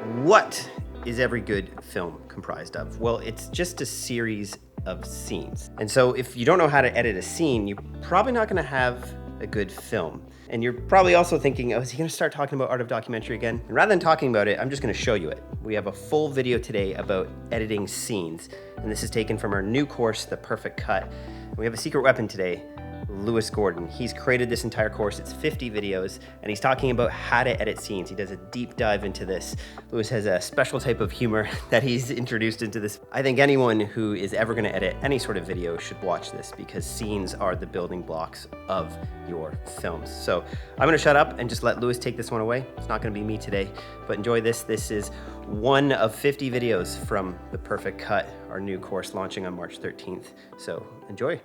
What is every good film comprised of? Well, it's just a series of scenes. And so if you don't know how to edit a scene, you're probably not going to have a good film. And you're probably also thinking, oh, is he going to start talking about art of documentary again? And rather than talking about it, I'm just going to show you it. We have a full video today about editing scenes. And this is taken from our new course, The Perfect Cut. And we have a secret weapon today, Lewis Gordon. He's created this entire course. It's 50 videos, and he's talking about how to edit scenes. He does a deep dive into this. Lewis has a special type of humor that he's introduced into this. I think anyone who is ever going to edit any sort of video should watch this because scenes are the building blocks of your films. So I'm going to shut up and just let Lewis take this one away. It's not going to be me today, but enjoy this. This is one of 50 videos from The Perfect Cut, our new course launching on March 13th. So enjoy.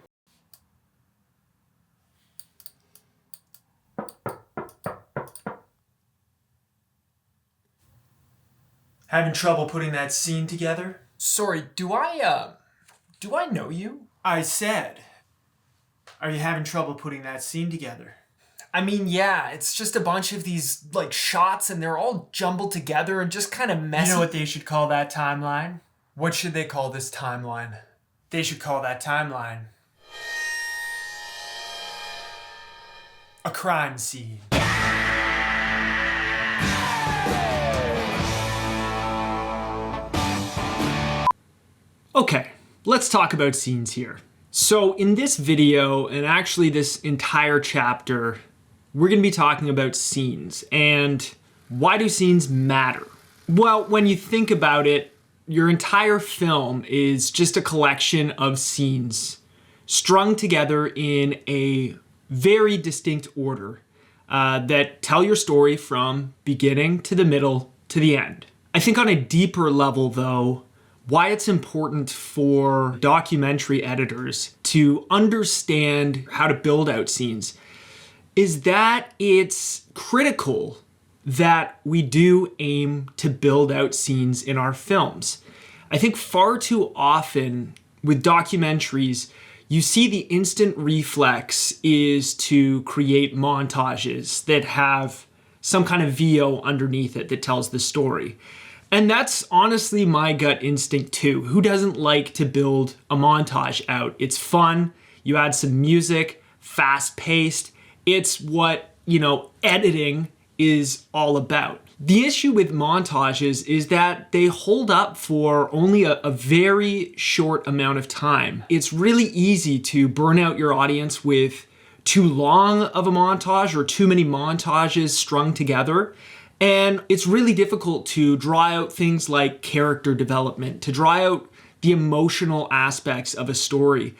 Having trouble putting that scene together? Sorry, do I know you? I said, are you having trouble putting that scene together? I mean, yeah, it's just a bunch of these, shots and they're all jumbled together and just kind of messy. You know what they should call that timeline? What should they call this timeline? They should call that timeline a crime scene. Okay, let's talk about scenes here. So in this video, and actually this entire chapter, we're going to be talking about scenes. And why do scenes matter? Well, when you think about it, your entire film is just a collection of scenes strung together in a very distinct order that tell your story from beginning to the middle to the end. I think on a deeper level, though, why it's important for documentary editors to understand how to build out scenes is that it's critical that we do aim to build out scenes in our films. I think far too often with documentaries, you see the instant reflex is to create montages that have some kind of VO underneath it that tells the story. And that's honestly my gut instinct too. Who doesn't like to build a montage out? It's fun. You add some music, fast paced. It's what, editing is all about. The issue with montages is that they hold up for only a very short amount of time. It's really easy to burn out your audience with too long of a montage or too many montages strung together. And it's really difficult to draw out things like character development, to draw out the emotional aspects of a story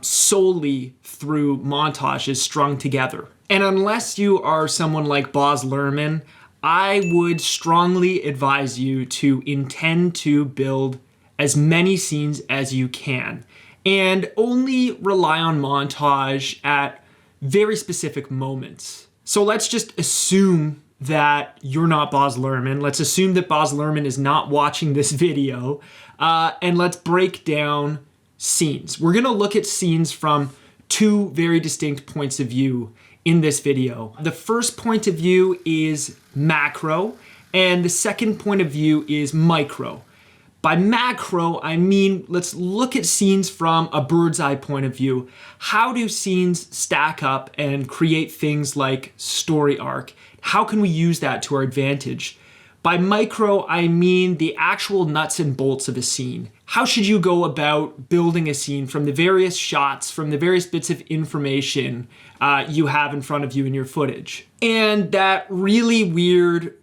solely through montages strung together. And unless you are someone like Baz Luhrmann, I would strongly advise you to intend to build as many scenes as you can and only rely on montage at very specific moments. So let's just assume that you're not Baz Luhrmann. Let's assume that Baz Luhrmann is not watching this video, and let's break down scenes. We're gonna look at scenes from two very distinct points of view in this video. The first point of view is macro, and the second point of view is micro. By macro, I mean, let's look at scenes from a bird's eye point of view. How do scenes stack up and create things like story arc? How can we use that to our advantage? By micro, I mean the actual nuts and bolts of a scene. How should you go about building a scene from the various shots, from the various bits of information you have in front of you in your footage? And that really weird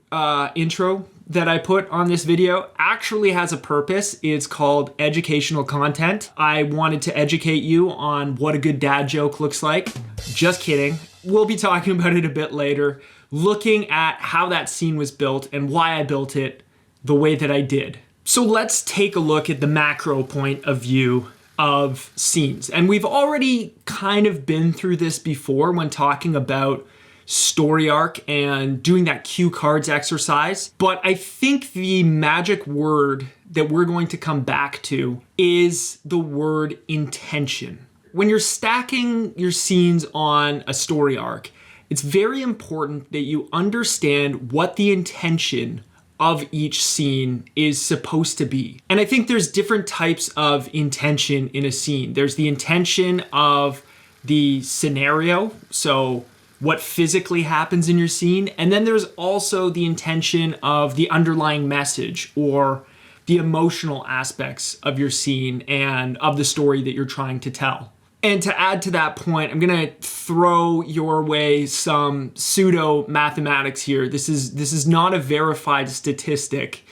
intro that I put on this video actually has a purpose. It's called educational content. I wanted to educate you on what a good dad joke looks like. Just kidding. We'll be talking about it a bit later, looking at how that scene was built and why I built it the way that I did. So let's take a look at the macro point of view of scenes. And we've already kind of been through this before when talking about story arc and doing that cue cards exercise. But I think the magic word that we're going to come back to is the word intention. When you're stacking your scenes on a story arc, it's very important that you understand what the intention of each scene is supposed to be. And I think there's different types of intention in a scene. There's the intention of the scenario, so what physically happens in your scene, and then there's also the intention of the underlying message or the emotional aspects of your scene and of the story that you're trying to tell. And to add to that point, I'm gonna throw your way some pseudo mathematics here. This is not a verified statistic,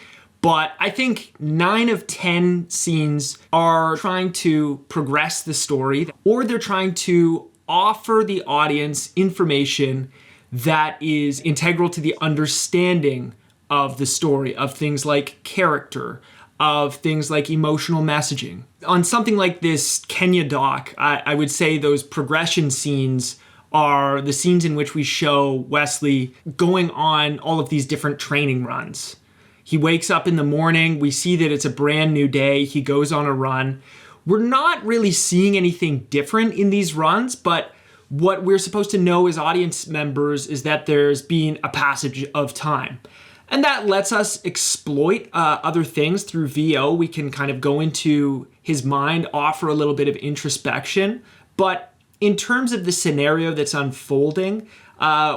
but I think 9 of 10 scenes are trying to progress the story, or they're trying to offer the audience information that is integral to the understanding of the story, of things like character, of things like emotional messaging. On something like this Kenya doc, I would say those progression scenes are the scenes in which we show Wesley going on all of these different training runs. He wakes up in the morning, we see that it's a brand new day, he goes on a run. We're not really seeing anything different in these runs, but what we're supposed to know as audience members is that there's been a passage of time. And that lets us exploit other things through VO. We can kind of go into his mind, offer a little bit of introspection. But in terms of the scenario that's unfolding,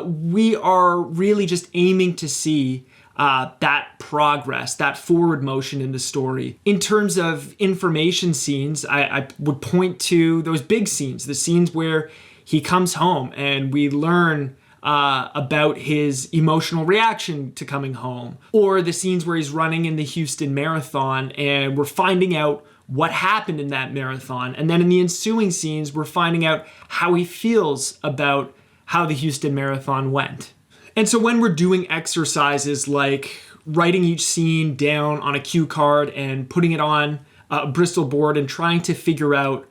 we are really just aiming to see that progress, that forward motion in the story. In terms of information scenes, I would point to those big scenes, the scenes where he comes home and we learn about his emotional reaction to coming home, or the scenes where he's running in the Houston Marathon and we're finding out what happened in that marathon. And then in the ensuing scenes, we're finding out how he feels about how the Houston Marathon went. And so when we're doing exercises like writing each scene down on a cue card and putting it on a Bristol board and trying to figure out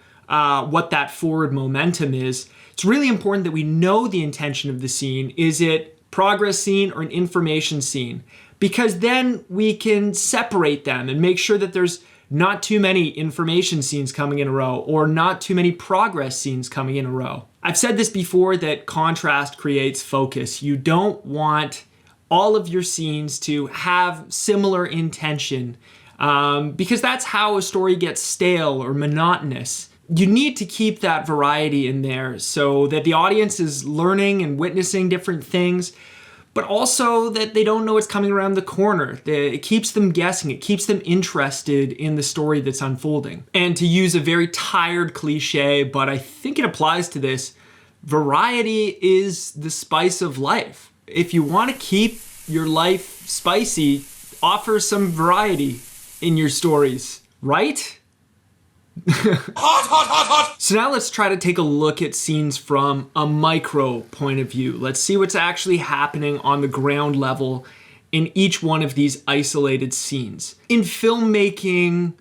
what that forward momentum is, it's really important that we know the intention of the scene. Is it progress scene or an information scene? Because then we can separate them and make sure that there's not too many information scenes coming in a row or not too many progress scenes coming in a row. I've said this before that contrast creates focus. You don't want all of your scenes to have similar intention because that's how a story gets stale or monotonous. You need to keep that variety in there so that the audience is learning and witnessing different things, but also that they don't know what's coming around the corner. It keeps them guessing. It keeps them interested in the story that's unfolding. And to use a very tired cliche, but I think it applies to this, variety is the spice of life. If you want to keep your life spicy, offer some variety in your stories, right? Hot. So now let's try to take a look at scenes from a micro point of view. Let's see what's actually happening on the ground level in each one of these isolated scenes. In filmmaking,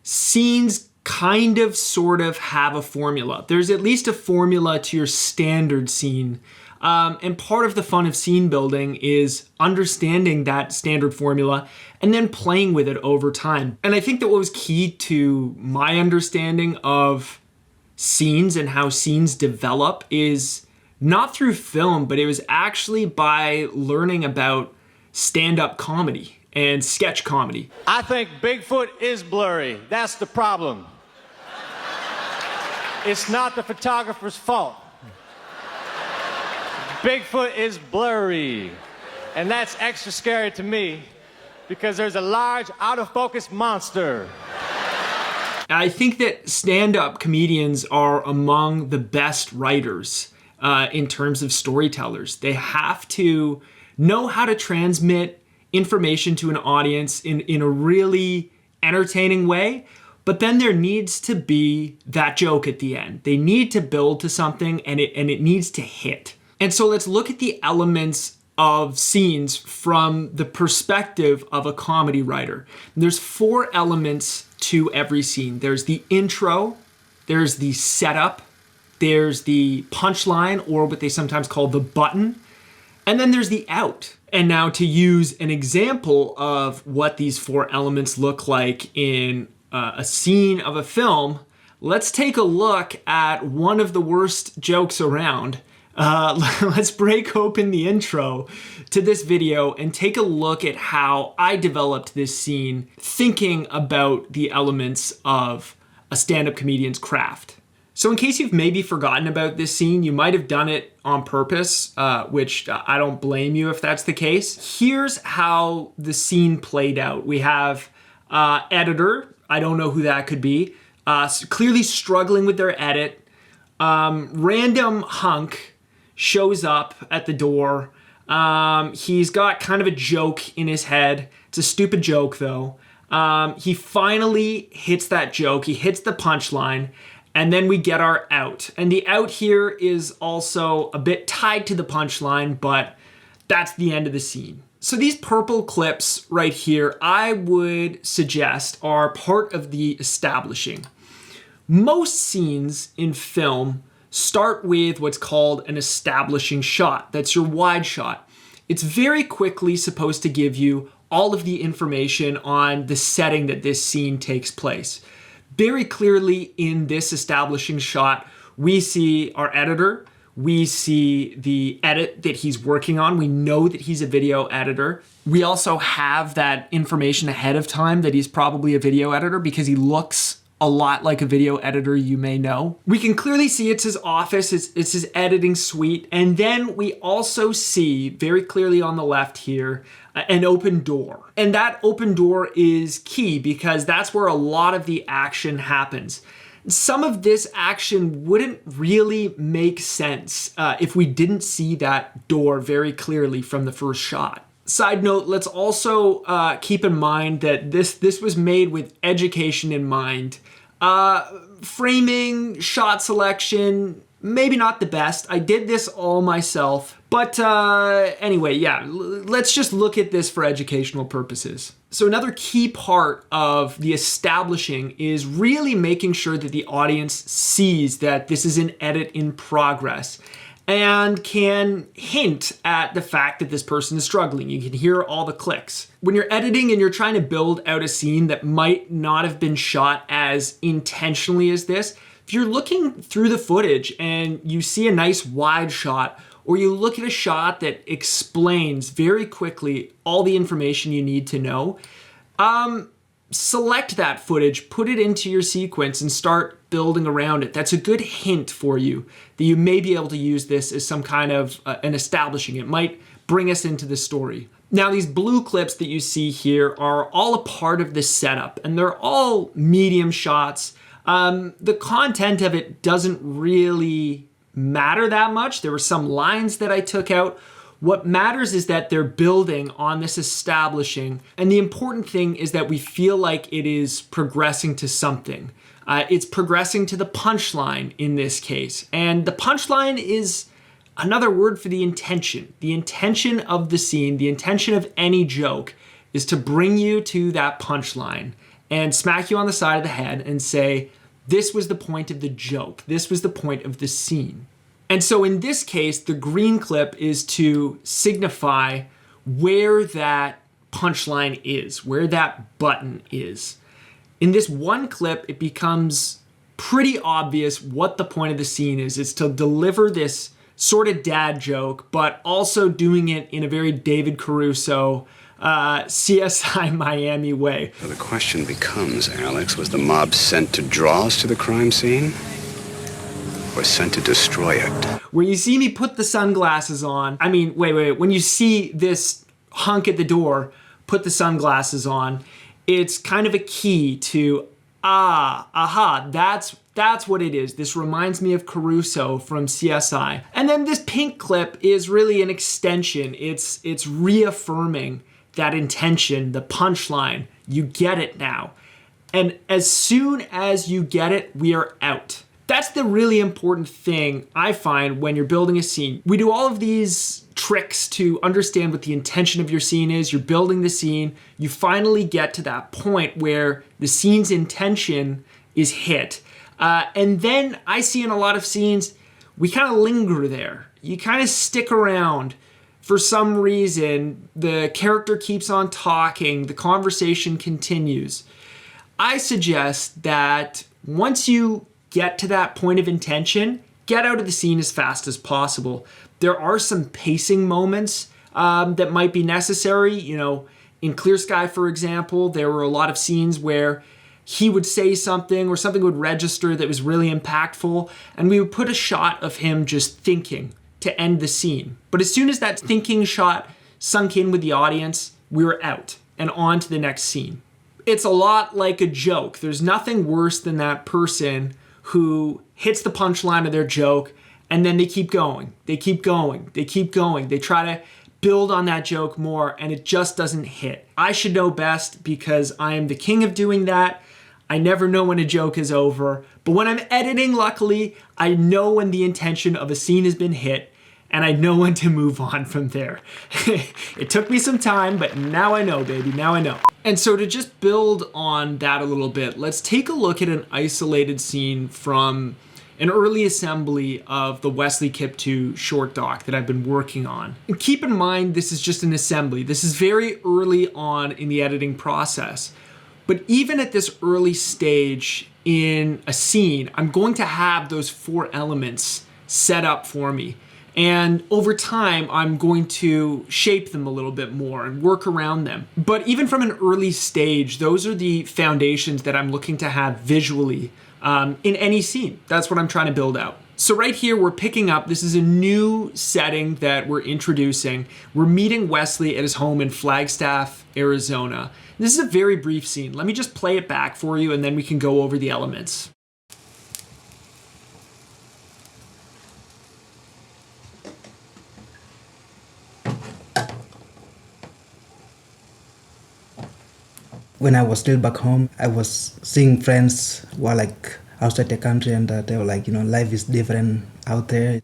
scenes kind of sort of have a formula. There's at least a formula to your standard scene. And part of the fun of scene building is understanding that standard formula and then playing with it over time. And I think that what was key to my understanding of scenes and how scenes develop is not through film, but it was actually by learning about stand-up comedy and sketch comedy. I think Bigfoot is blurry. That's the problem. It's not the photographer's fault. Bigfoot is blurry, and that's extra scary to me because there's a large out-of-focus monster. I think that stand-up comedians are among the best writers in terms of storytellers. They have to know how to transmit information to an audience in a really entertaining way, but then there needs to be that joke at the end. They need to build to something, and it needs to hit. And so let's look at the elements of scenes from the perspective of a comedy writer. There's 4 elements to every scene. There's the intro, there's the setup, there's the punchline, or what they sometimes call the button, and then there's the out. And now to use an example of what these 4 elements look like in a scene of a film, let's take a look at one of the worst jokes around, let's break open the intro to this video and take a look at how I developed this scene, thinking about the elements of a stand-up comedian's craft. So in case you've maybe forgotten about this scene, you might have done it on purpose, which I don't blame you if that's the case. Here's how the scene played out. We have editor, I don't know who that could be, clearly struggling with their edit. Random hunk shows up at the door. He's got kind of a joke in his head. It's a stupid joke though. He finally hits that joke. He hits the punchline. And then we get our out. And the out here is also a bit tied to the punchline, but that's the end of the scene. So these purple clips right here, I would suggest are part of the establishing. Most scenes in film start with what's called an establishing shot. That's your wide shot. It's very quickly supposed to give you all of the information on the setting that this scene takes place. Very clearly in this establishing shot, we see our editor, we see the edit that he's working on. We know that he's a video editor. We also have that information ahead of time that he's probably a video editor because he looks a lot like a video editor you may know. We can clearly see it's his office, it's his editing suite. And then we also see very clearly on the left here, an open door. And that open door is key because that's where a lot of the action happens. Some of this action wouldn't really make sense if we didn't see that door very clearly from the first shot. Side note, let's also keep in mind that this was made with education in mind. Framing, shot selection, maybe not the best. I did this all myself. But anyway, yeah, let's just look at this for educational purposes. So another key part of the establishing is really making sure that the audience sees that this is an edit in progress and can hint at the fact that this person is struggling. You can hear all the clicks. When you're editing and you're trying to build out a scene that might not have been shot as intentionally as this, if you're looking through the footage and you see a nice wide shot, or you look at a shot that explains very quickly all the information you need to know, select that footage, put it into your sequence, and start building around it. That's a good hint for you that you may be able to use this as some kind of an establishing. It might bring us into the story. Now, these blue clips that you see here are all a part of this setup, and they're all medium shots. The content of it doesn't really matter that much. There were some lines that I took out. What matters is that they're building on this establishing, and the important thing is that we feel like it is progressing to something. It's progressing to the punchline in this case, and the punchline is another word for the intention. The intention of the scene, the intention of any joke is to bring you to that punchline and smack you on the side of the head and say, this was the point of the joke. This was the point of the scene. And so in this case, the green clip is to signify where that punchline is, where that button is. In this one clip, it becomes pretty obvious what the point of the scene is. It's to deliver this sort of dad joke, but also doing it in a very David Caruso, CSI Miami way. So the question becomes, Alex, was the mob sent to draw us to the crime scene or sent to destroy it? Where you see me put the sunglasses on, when you see this hunk at the door put the sunglasses on, it's kind of a key to, that's what it is. This reminds me of Caruso from CSI. And then this pink clip is really an extension. It's reaffirming that intention, the punchline. You get it now. And as soon as you get it, we are out. That's the really important thing I find when you're building a scene. We do all of these tricks to understand what the intention of your scene is. You're building the scene. You finally get to that point where the scene's intention is hit. And then I see in a lot of scenes, we kind of linger there. You kind of stick around. For some reason, the character keeps on talking. The conversation continues. I suggest that once you get to that point of intention, get out of the scene as fast as possible. There are some pacing moments that might be necessary. You know, in Clear Sky, for example, there were a lot of scenes where he would say something or something would register that was really impactful, and we would put a shot of him just thinking to end the scene. But as soon as that thinking shot sunk in with the audience, we were out and on to the next scene. It's a lot like a joke. There's nothing worse than that person who hits the punchline of their joke and then they keep going. They keep going. They keep going. They try to build on that joke more and it just doesn't hit. I should know best because I am the king of doing that. I never know when a joke is over, but when I'm editing, luckily, I know when the intention of a scene has been hit, and I know when to move on from there. It took me some time, but now I know, baby, now I know. And so to just build on that a little bit, let's take a look at an isolated scene from an early assembly of the Wesley Kip 2 short doc that I've been working on. And keep in mind, this is just an assembly. This is very early on in the editing process. But even at this early stage in a scene, I'm going to have those 4 elements set up for me. And over time, I'm going to shape them a little bit more and work around them. But even from an early stage, those are the foundations that I'm looking to have visually in any scene. That's what I'm trying to build out. So right here, we're picking up, this is a new setting that we're introducing. We're meeting Wesley at his home in Flagstaff, Arizona. This is a very brief scene. Let me just play it back for you and then we can go over the elements. When I was still back home, I was seeing friends who are like outside the country and they were like, you know, life is different out there.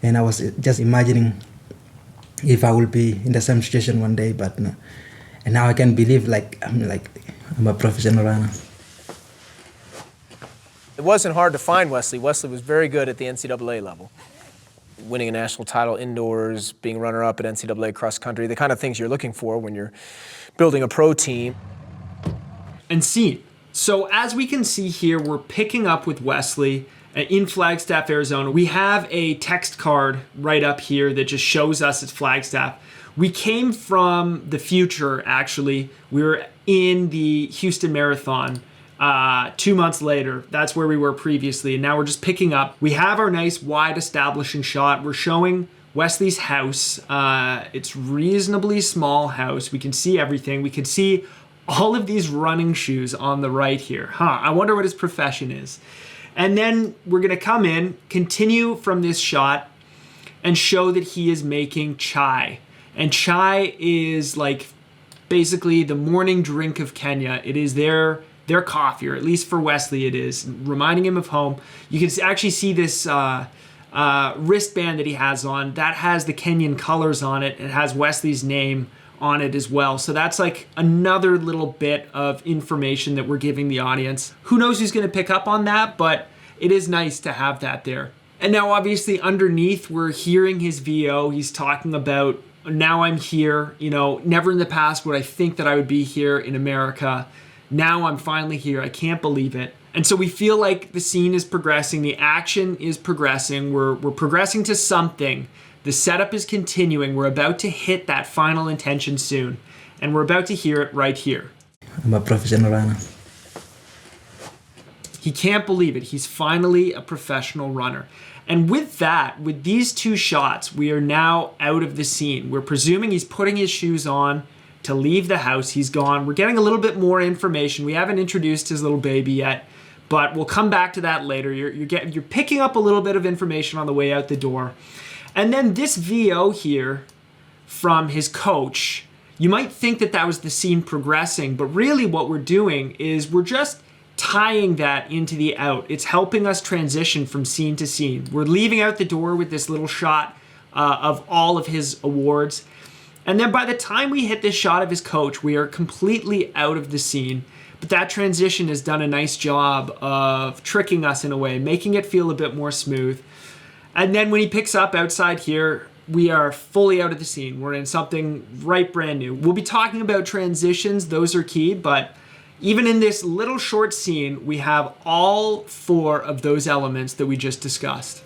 And I was just imagining if I will be in the same situation one day, but no. And now I can believe I'm a professional runner. It wasn't hard to find Wesley. Wesley was very good at the NCAA level. Winning a national title indoors, being runner-up at NCAA cross country, the kind of things you're looking for when you're building a pro team. And scene. So as we can see here, we're picking up with Wesley in Flagstaff, Arizona. We have a text card right up here that just shows us it's Flagstaff. We came from the future, actually. We were in the Houston Marathon 2 months later. That's where we were previously, and now we're just picking up. We have our nice wide establishing shot. We're showing Wesley's house. It's reasonably small house. We can see everything. We can see all of these running shoes on the right here. I wonder what his profession is. And then we're gonna come in, continue from this shot, and show that he is making chai. And chai is like basically the morning drink of Kenya. It is their coffee, or at least for Wesley it is, reminding him of home. You can actually see this wristband that he has on. That has the Kenyan colors on it. It has Wesley's name on it as well. So that's like another little bit of information that we're giving the audience. Who knows who's gonna pick up on that, but it is nice to have that there. And now obviously underneath, we're hearing his VO. He's talking about, now I'm here, you know, never in the past would I think that I would be here in America. Now I'm finally here. I can't believe it. And so we feel like the scene is progressing. The action is progressing. We're progressing to something. The setup is continuing. We're about to hit that final intention soon. And we're about to hear it right here. I'm a professional runner. He can't believe it. He's finally a professional runner. And with that, with these 2 shots, we are now out of the scene. We're presuming he's putting his shoes on to leave the house. He's gone. We're getting a little bit more information. We haven't introduced his little baby yet, but we'll come back to that later. You're picking up a little bit of information on the way out the door. And then this VO here from his coach, you might think that that was the scene progressing, but really what we're doing is we're just tying that into the out. It's helping us transition from scene to scene. We're leaving out the door with this little shot of all of his awards. And then by the time we hit this shot of his coach, we are completely out of the scene. But that transition has done a nice job of tricking us in a way, making it feel a bit more smooth. And then when he picks up outside here, we are fully out of the scene. We're in something right brand new. We'll be talking about transitions. Those are key, but Even in this little short scene, we have all 4 of those elements that we just discussed.